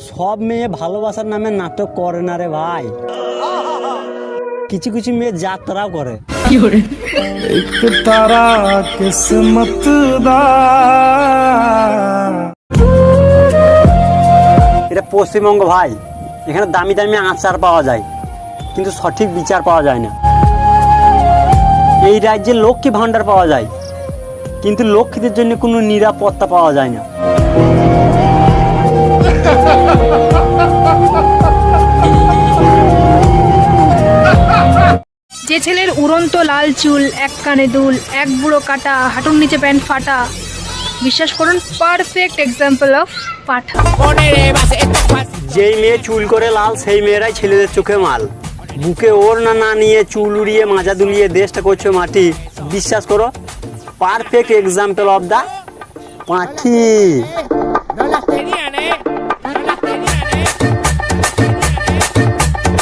সব মেয়ে ভালোবাসার নামে নাটক করে না রে ভাই, কিছু কিছু মেয়ে যাত্রাও করে। एक तारा किस्मत दा এটা পশ্চিমবঙ্গ ভাই, এখানে দামি দামি আচার পাওয়া যায় কিন্তু সঠিক বিচার পাওয়া যায় না। এই রাজ্যে লক্ষ্মী ভাণ্ডার পাওয়া যায় কিন্তু লক্ষ্মীদের জন্য কোনো নিরাপত্তা পাওয়া যায় না। যে ছেলের উড়ন্ত লাল চুল, এক কানে দুল, এক বুড়ো কাটা, হাঁটুর নিচে প্যান্ট ফাটা, বিশ্বাস করুন পারফেক্ট এক্সাম্পল অফ পাঠা। যেই মেয়ে চুল করে লাল সেই মেয়েরাই ছেলেদের চোখে মাল। বুকে ওর না নিয়ে চুল উড়িয়ে মাজা দুলিয়ে দেশটা করছে মাটি। বিশ্বাস করো পারফেক্ট এক্সাম্পল অফ দা পাঠি।